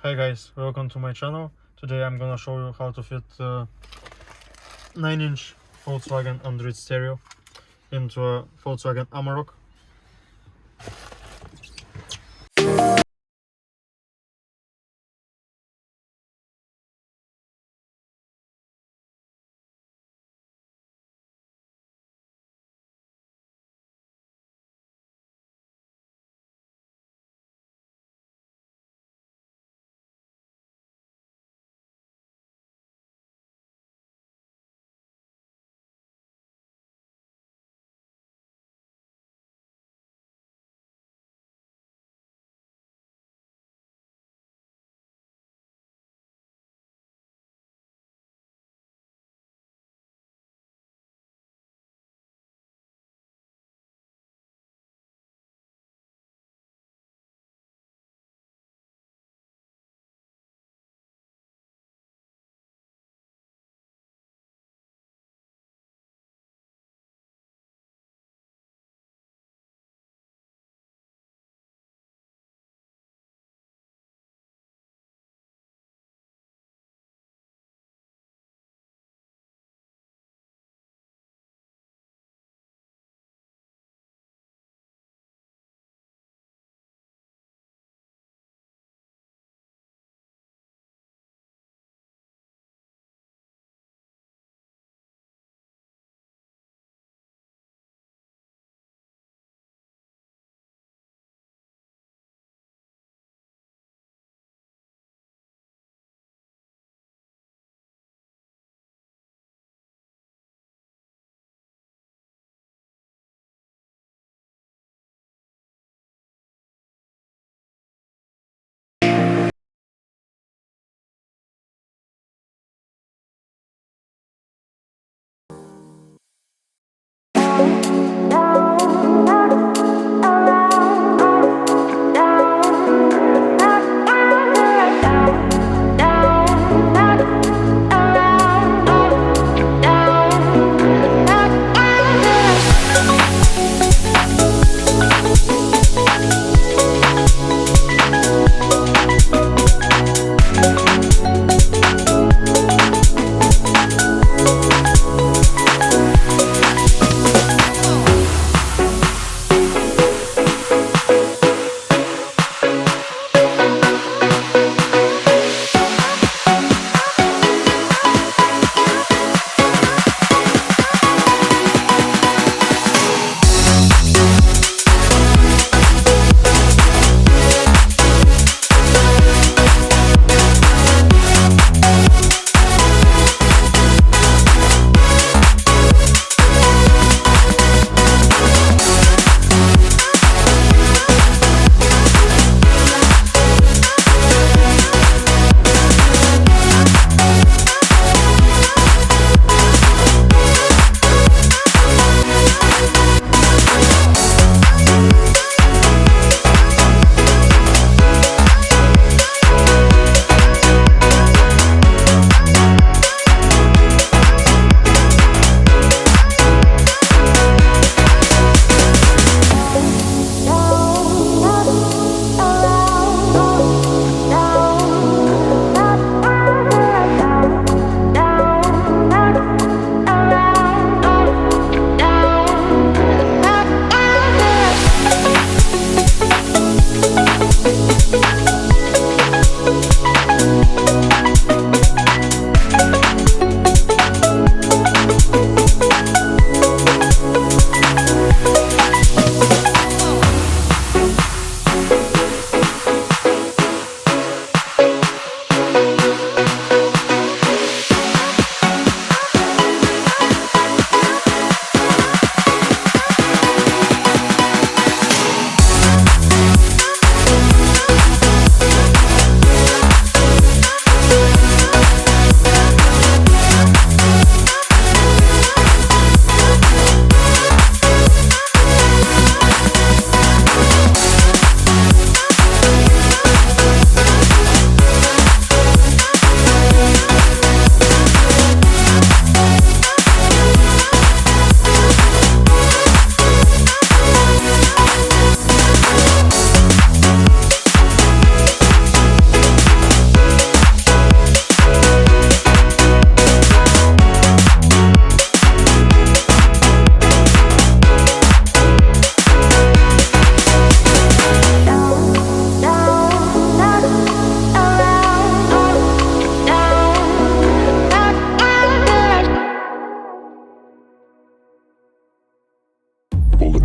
Hi guys, welcome to my channel. Today I'm gonna show you how to fit 9-inch Volkswagen Android stereo into a Volkswagen Amarok.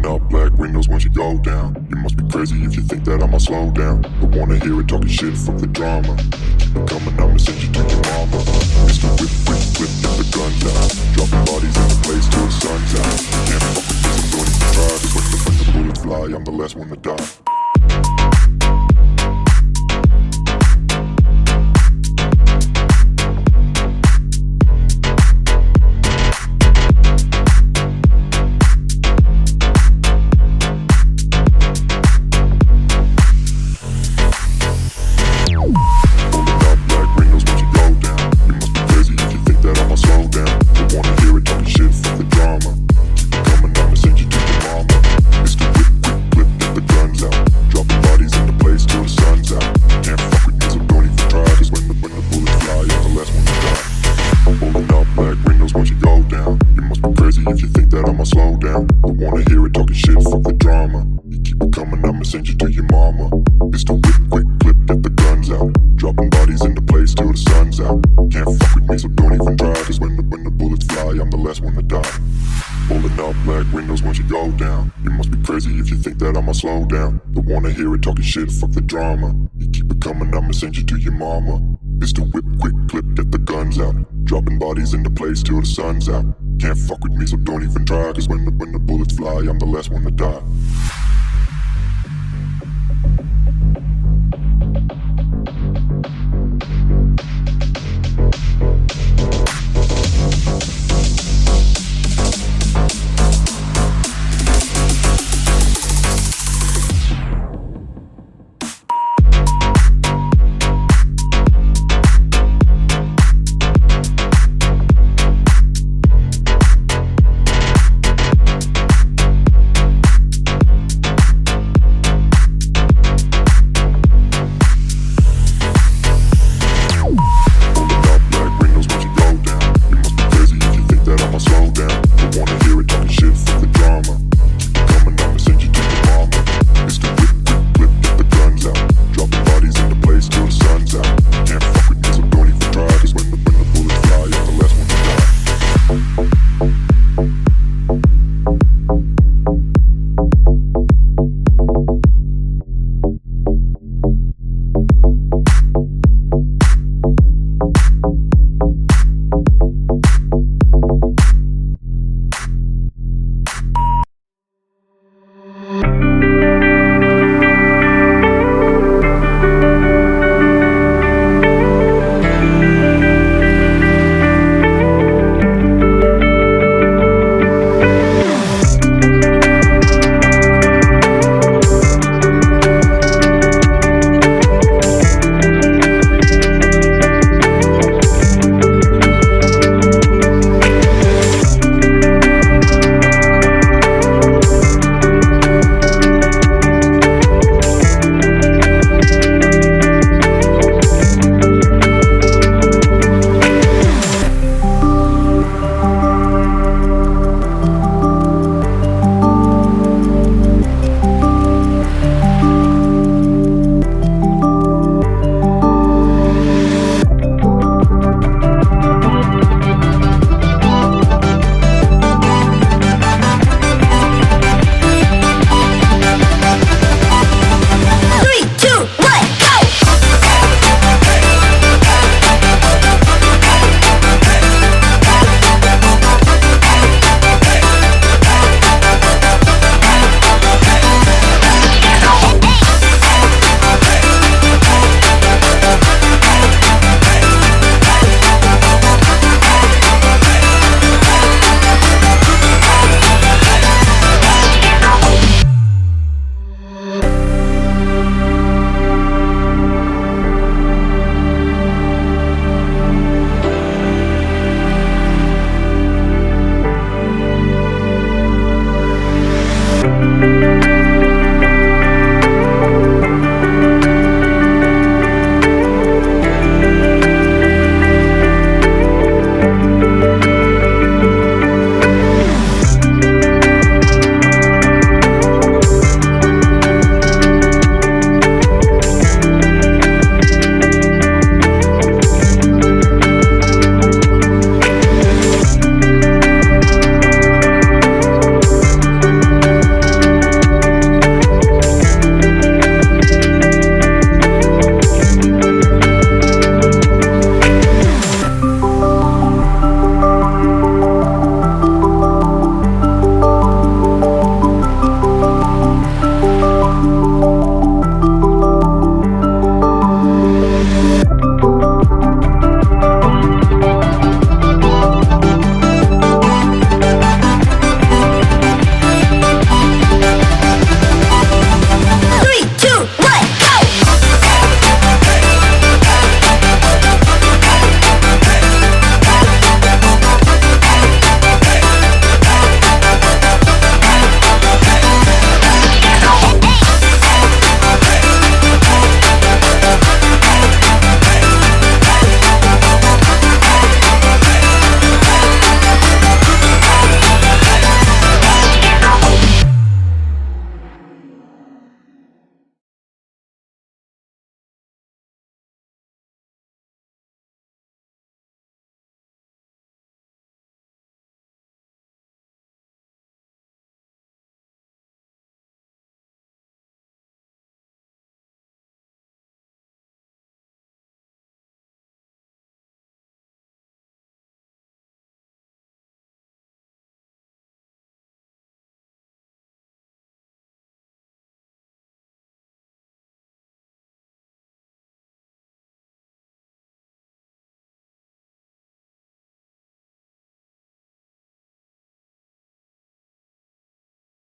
up black windows once you go down. You must be crazy if you think that I'ma slow down. Don't wanna hear it talking shit, fuck the drama. Keep it coming, I'ma send you to your mama. Mr. Whip, whip, whip, get the guns out. Dropping bodies in the place till the sun's out. Can't fuck with this, I'm going to try. Cause when the bullets fly, I'm the last one to die. If you think that I'ma slow down, don't wanna hear it talking shit, fuck the drama. You keep it coming, I'ma send you to your mama. Pistol whip, quick clip, get the guns out. Dropping bodies into place till the sun's out. Can't fuck with me, so don't even try. Cause when the bullets fly, I'm the last one to die. Pulling up black windows once you go down. You must be crazy if you think that I'ma slow down. Don't wanna hear it talking shit, fuck the drama. You keep it coming, I'ma send you to your mama. Pistol whip, quick clip, get the guns out. Dropping bodies into place till the sun's out. Can't fuck with me, so don't even try. Cause when the bullets fly, I'm the last one to die.